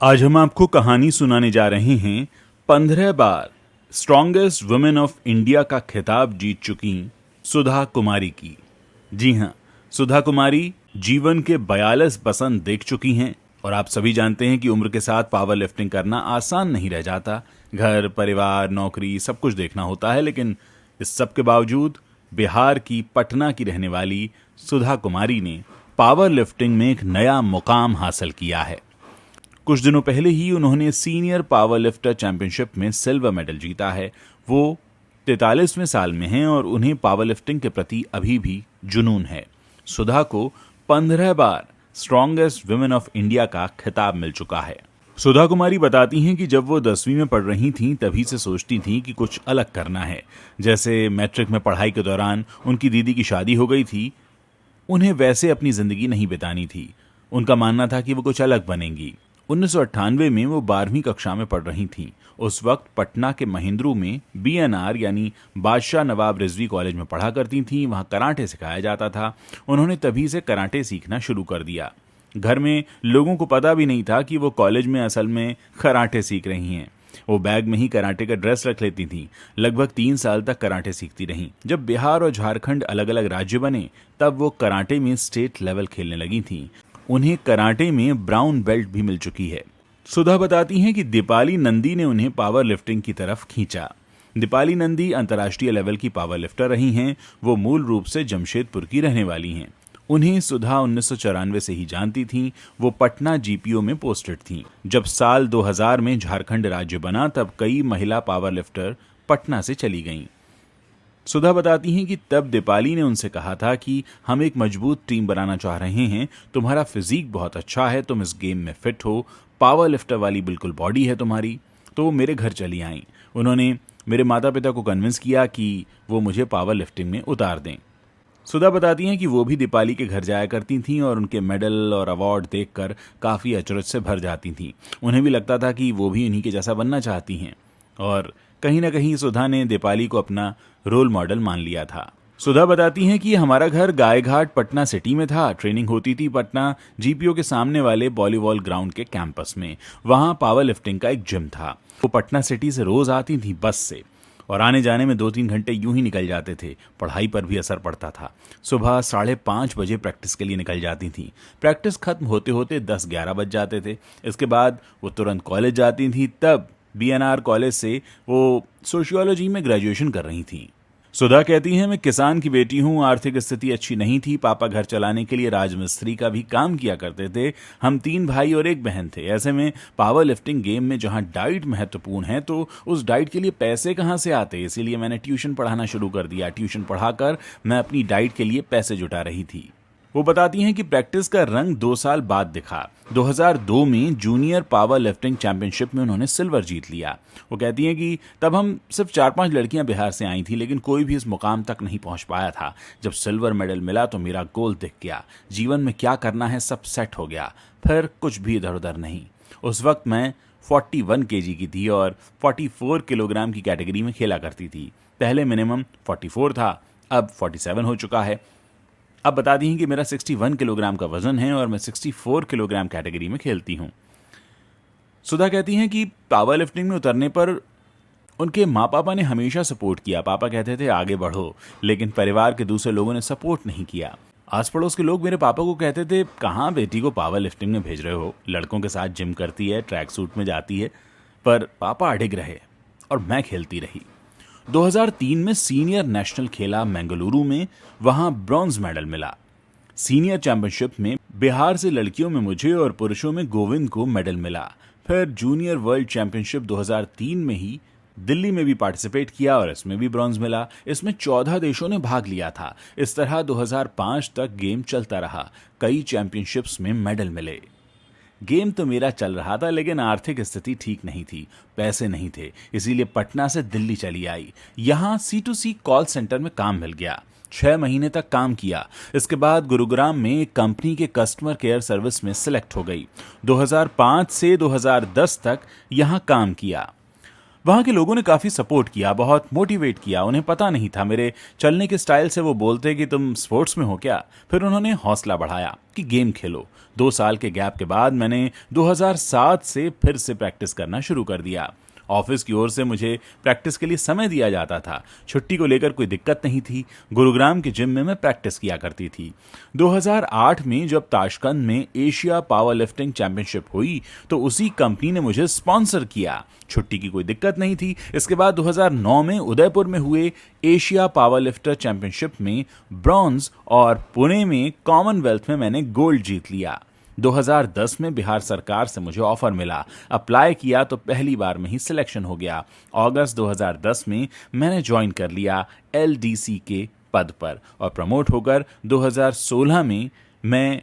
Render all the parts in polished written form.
आज हम आपको कहानी सुनाने जा रहे हैं 15 बार स्ट्रॉन्गेस्ट वुमेन ऑफ इंडिया का खिताब जीत चुकी सुधा कुमारी की। जी हाँ, सुधा कुमारी जीवन के 42 बसंत देख चुकी हैं और आप सभी जानते हैं कि उम्र के साथ पावर लिफ्टिंग करना आसान नहीं रह जाता। घर, परिवार, नौकरी सब कुछ देखना होता है, लेकिन इस सब के बावजूद बिहार की पटना की रहने वाली सुधा कुमारी ने पावर लिफ्टिंग में एक नया मुकाम हासिल किया है। कुछ दिनों पहले ही उन्होंने सीनियर पावर लिफ्टर चैंपियनशिप में सिल्वर मेडल जीता है। वो 43वें साल में हैं और उन्हें पावर लिफ्टिंग के प्रति अभी भी जुनून है। सुधा को 15 बार स्ट्रॉन्गेस्ट वुमेन ऑफ इंडिया का खिताब मिल चुका है। सुधा कुमारी बताती हैं कि जब वो 10वीं में पढ़ रही थीं तभी से सोचती थीं कि कुछ अलग करना है। जैसे मैट्रिक में पढ़ाई के दौरान उनकी दीदी की शादी हो गई थी, उन्हें वैसे अपनी जिंदगी नहीं बितानी थी। उनका मानना था कि वो कुछ अलग बनेंगी। 1998 में वो 12वीं कक्षा में पढ़ रही थीं। उस वक्त पटना के महिंद्रू में BNR यानी बादशाह नवाब रिजवी कॉलेज में पढ़ा करती थीं। वहाँ कराटे सिखाया जाता था। उन्होंने तभी से कराटे सीखना शुरू कर दिया। घर में लोगों को पता भी नहीं था कि वो कॉलेज में असल में कराटे सीख रही हैं। वो बैग में ही कराटे का ड्रेस रख लेती थीं। लगभग 3 साल तक कराटे सीखती रहीं। जब बिहार और झारखंड अलग अलग राज्य बने तब वो कराटे में स्टेट लेवल खेलने लगी थीं। उन्हें कराटे में ब्राउन बेल्ट भी मिल चुकी है। सुधा बताती हैं कि दीपाली नंदी ने उन्हें पावर लिफ्टिंग की तरफ खींचा। दीपाली नंदी अंतर्राष्ट्रीय लेवल की पावर लिफ्टर रही हैं। वो मूल रूप से जमशेदपुर की रहने वाली हैं। उन्हें सुधा 1994 से ही जानती थीं। वो पटना GPO में पोस्टेड थीं। जब साल 2000 में झारखंड राज्य बना तब कई महिला पावर लिफ्टर पटना से चली गईं। सुधा बताती हैं कि तब दीपाली ने उनसे कहा था कि हम एक मजबूत टीम बनाना चाह रहे हैं। तुम्हारा फिजिक बहुत अच्छा है, तुम इस गेम में फिट हो, पावर लिफ्टर वाली बिल्कुल बॉडी है तुम्हारी। तो वो मेरे घर चली आईं। उन्होंने मेरे माता पिता को कन्विंस किया कि वो मुझे पावर लिफ्टिंग में उतार दें। सुधा बताती हैं कि वो भी दीपाली के घर जाया करती थीं और उनके मेडल और अवार्ड देखकर काफ़ी अचरज से भर जाती थीं। उन्हें भी लगता था कि वो भी उन्हीं के जैसा बनना चाहती हैं और कहीं ना कहीं सुधा ने दीपाली को अपना रोल मॉडल मान लिया था। सुधा बताती हैं कि हमारा घर गायघाट पटना सिटी में था। ट्रेनिंग होती थी पटना GPO के सामने वाले वॉलीबॉल ग्राउंड के कैंपस में। वहाँ पावर लिफ्टिंग का एक जिम था। वो पटना सिटी से रोज आती थी बस से और आने जाने में 2-3 घंटे यूं ही निकल जाते थे। पढ़ाई पर भी असर पड़ता था। सुबह 5:30 बजे प्रैक्टिस के लिए निकल जाती थी। प्रैक्टिस खत्म होते होते 10-11 बज जाते थे। इसके बाद वो तुरंत कॉलेज जाती थी। तब BNR कॉलेज से वो सोशियोलॉजी में ग्रेजुएशन कर रही थी। सुधा कहती हैं, मैं किसान की बेटी हूँ। आर्थिक स्थिति अच्छी नहीं थी। पापा घर चलाने के लिए राजमिस्त्री का भी काम किया करते थे। हम 3 भाई और 1 बहन थे। ऐसे में पावर लिफ्टिंग गेम में जहाँ डाइट महत्वपूर्ण है तो उस डाइट के लिए पैसे कहाँ से आते। इसीलिए मैंने ट्यूशन पढ़ाना शुरू कर दिया। ट्यूशन पढ़ाकर मैं अपनी डाइट के लिए पैसे जुटा रही थी। वो बताती हैं कि प्रैक्टिस का रंग 2 साल बाद दिखा। 2002 में जूनियर पावर लिफ्टिंग चैंपियनशिप में उन्होंने सिल्वर जीत लिया। वो कहती हैं कि तब हम सिर्फ 4-5 लड़कियां बिहार से आई थी, लेकिन कोई भी इस मुकाम तक नहीं पहुंच पाया था। जब सिल्वर मेडल मिला तो मेरा गोल दिख गया। जीवन में क्या करना है सब सेट हो गया। फिर कुछ भी इधर उधर नहीं। उस वक्त मैं 41 kg की थी और 44 किलोग्राम की कैटेगरी में खेला करती थी। पहले मिनिमम 44 था, अब 47 हो चुका है। अब बता दी कि मेरा 61 किलोग्राम का वजन है और मैं 64 किलोग्राम कैटेगरी में खेलती हूं। सुधा कहती हैं कि पावर लिफ्टिंग में उतरने पर उनके माँ पापा ने हमेशा सपोर्ट किया। पापा कहते थे आगे बढ़ो, लेकिन परिवार के दूसरे लोगों ने सपोर्ट नहीं किया। आस पड़ोस के लोग मेरे पापा को कहते थे, कहाँ बेटी को पावर लिफ्टिंग में भेज रहे हो, लड़कों के साथ जिम करती है, ट्रैक सूट में जाती है। पर पापा अडिग रहे और मैं खेलती रही। 2003 में सीनियर नेशनल खेला मंगलुरु में। वहां ब्रॉन्ज मेडल मिला। सीनियर चैंपियनशिप में बिहार से लड़कियों में मुझे और पुरुषों में गोविंद को मेडल मिला। फिर जूनियर वर्ल्ड चैंपियनशिप 2003 में ही दिल्ली में भी पार्टिसिपेट किया और इसमें भी ब्रॉन्ज मिला। इसमें 14 देशों ने भाग लिया था। इस तरह 2005 तक गेम चलता रहा। कई चैंपियनशिप्स में मेडल मिले। गेम तो मेरा चल रहा था, लेकिन आर्थिक स्थिति ठीक नहीं थी, पैसे नहीं थे। इसीलिए पटना से दिल्ली चली आई। यहाँ C2C कॉल सेंटर में काम मिल गया। 6 महीने तक काम किया। इसके बाद गुरुग्राम में एक कंपनी के कस्टमर केयर सर्विस में सिलेक्ट हो गई। 2005 से 2010 तक यहाँ काम किया। वहाँ के लोगों ने काफ़ी सपोर्ट किया, बहुत मोटिवेट किया। उन्हें पता नहीं था मेरे चलने के स्टाइल से वो बोलते कि तुम स्पोर्ट्स में हो क्या। फिर उन्होंने हौसला बढ़ाया कि गेम खेलो। 2 साल के गैप के बाद मैंने 2007 से फिर से प्रैक्टिस करना शुरू कर दिया। ऑफिस की ओर से मुझे प्रैक्टिस के लिए समय दिया जाता था। छुट्टी को लेकर कोई दिक्कत नहीं थी। गुरुग्राम के जिम में मैं प्रैक्टिस किया करती थी। 2008 में जब ताशकंद में एशिया पावर लिफ्टिंग चैंपियनशिप हुई तो उसी कंपनी ने मुझे स्पॉन्सर किया। छुट्टी की कोई दिक्कत नहीं थी। इसके बाद 2009 में उदयपुर में हुए एशिया पावर लिफ्टर चैंपियनशिप में ब्रॉन्ज और पुणे में कॉमनवेल्थ में मैंने गोल्ड जीत लिया। 2010 में बिहार सरकार से मुझे ऑफर मिला। अप्लाई किया तो पहली बार में ही सिलेक्शन हो गया। अगस्त 2010 में मैंने ज्वाइन कर लिया एलडीसी के पद पर और प्रमोट होकर 2016 में मैं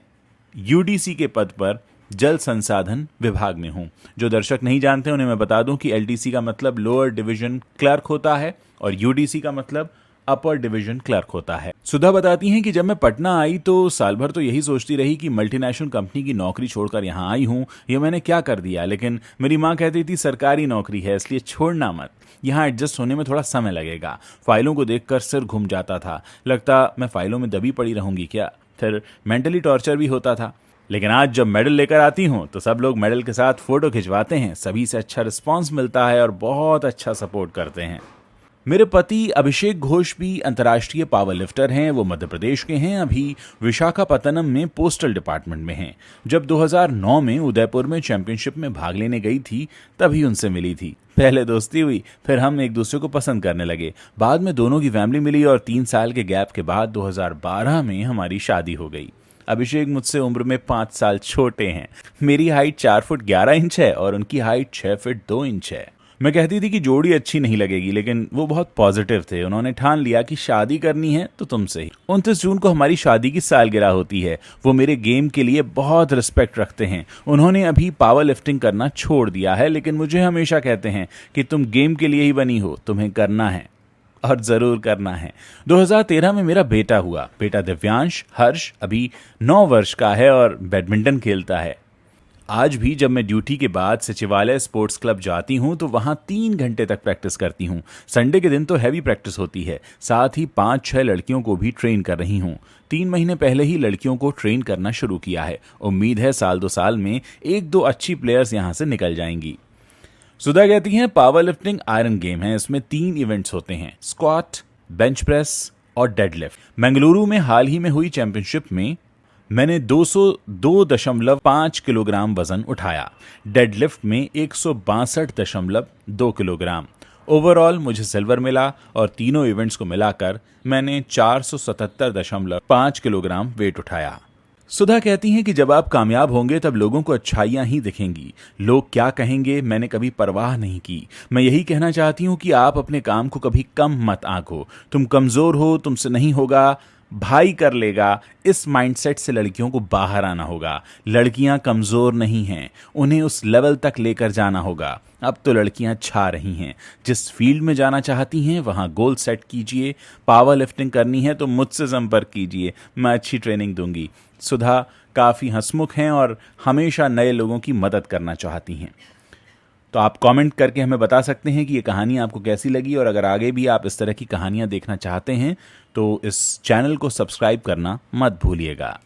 यूडीसी के पद पर जल संसाधन विभाग में हूं। जो दर्शक नहीं जानते उन्हें मैं बता दूं कि एलडीसी का मतलब लोअर डिवीजन क्लर्क होता है और यूडीसी का मतलब अपर डिवीजन क्लर्क होता है। सुधा बताती हैं कि जब मैं पटना आई तो साल भर तो यही सोचती रही कि मल्टीनेशनल कंपनी की नौकरी छोड़कर यहाँ आई हूँ, ये मैंने क्या कर दिया। लेकिन मेरी माँ कहती थी सरकारी नौकरी है इसलिए छोड़ना मत, यहाँ एडजस्ट होने में थोड़ा समय लगेगा। फाइलों को देखकर सिर घूम जाता था, लगता मैं फाइलों में दबी पड़ी रहूंगी क्या। फिर मेंटली टॉर्चर भी होता था। लेकिन आज जब मेडल लेकर आती हूँ तो सब लोग मेडल के साथ फोटो खिंचवाते हैं, सभी से अच्छा रिस्पॉन्स मिलता है और बहुत अच्छा सपोर्ट करते हैं। मेरे पति अभिषेक घोष भी अंतर्राष्ट्रीय पावर लिफ्टर हैं। वो मध्य प्रदेश के हैं, अभी विशाखापत्तनम में पोस्टल डिपार्टमेंट में हैं। जब 2009 में उदयपुर में चैंपियनशिप में भाग लेने गई थी तभी उनसे मिली थी। पहले दोस्ती हुई, फिर हम एक दूसरे को पसंद करने लगे। बाद में दोनों की फैमिली मिली और 3 साल के गैप के बाद 2012 में हमारी शादी हो गई। अभिषेक मुझसे उम्र में 5 साल छोटे हैं। मेरी हाइट 4 फुट 11 इंच है और उनकी हाइट 6 फुट 2 इंच है। मैं कहती थी कि जोड़ी अच्छी नहीं लगेगी, लेकिन वो बहुत पॉजिटिव थे। उन्होंने ठान लिया कि शादी करनी है तो तुमसे ही। 29 जून को हमारी शादी की सालगिरह होती है। वो मेरे गेम के लिए बहुत रिस्पेक्ट रखते हैं। उन्होंने अभी पावर लिफ्टिंग करना छोड़ दिया है, लेकिन मुझे हमेशा कहते हैं कि तुम गेम के लिए ही बनी हो, तुम्हें करना है और जरूर करना है। 2013 में मेरा बेटा हुआ। बेटा दिव्यांश हर्ष अभी 9 वर्ष का है और बैडमिंटन खेलता है। आज भी जब मैं ड्यूटी के बाद सचिवालय स्पोर्ट्स क्लब जाती हूं तो वहां 3 घंटे तक प्रैक्टिस करती हूं। संडे के दिन तो हैवी प्रैक्टिस होती है। साथ ही 5-6 लड़कियों को भी ट्रेन कर रही हूं। 3 महीने पहले ही लड़कियों को ट्रेन करना शुरू किया है। उम्मीद है साल 2 साल में 1-2 अच्छी प्लेयर्स यहां से निकल जाएंगी। सुधा कहती हैं पावर लिफ्टिंग आयरन गेम है। इसमें 3 इवेंट्स होते हैं, स्क्वाट, बेंच प्रेस और डेडलिफ्ट। बेंगलुरु में हाल ही में हुई चैंपियनशिप में मैंने 202.5 किलोग्राम वजन उठाया। डेडलिफ्ट में 162.2 किलोग्राम। ओवरऑल मुझे सिल्वर मिला और तीनों इवेंट्स को मिलाकर मैंने 477.5 किलोग्राम वेट उठाया। सुधा कहती हैं कि जब आप कामयाब होंगे तब लोगों को अच्छाइयां ही दिखेंगी। लोग क्या कहेंगे मैंने कभी परवाह नहीं की। मैं यही कहना चाहती हूं कि आप अपने काम को कभी कम मत आंको। तुम कमजोर हो, तुमसे नहीं होगा, भाई कर लेगा, इस माइंडसेट से लड़कियों को बाहर आना होगा। लड़कियां कमजोर नहीं हैं, उन्हें उस लेवल तक लेकर जाना होगा। अब तो लड़कियां छा रही हैं। जिस फील्ड में जाना चाहती हैं वहां गोल सेट कीजिए। पावर लिफ्टिंग करनी है तो मुझसे संपर्क कीजिए, मैं अच्छी ट्रेनिंग दूंगी। सुधा काफ़ी हंसमुख हैं और हमेशा नए लोगों की मदद करना चाहती हैं। तो आप कमेंट करके हमें बता सकते हैं कि ये कहानी आपको कैसी लगी, और अगर आगे भी आप इस तरह की कहानियां देखना चाहते हैं तो इस चैनल को सब्सक्राइब करना मत भूलिएगा।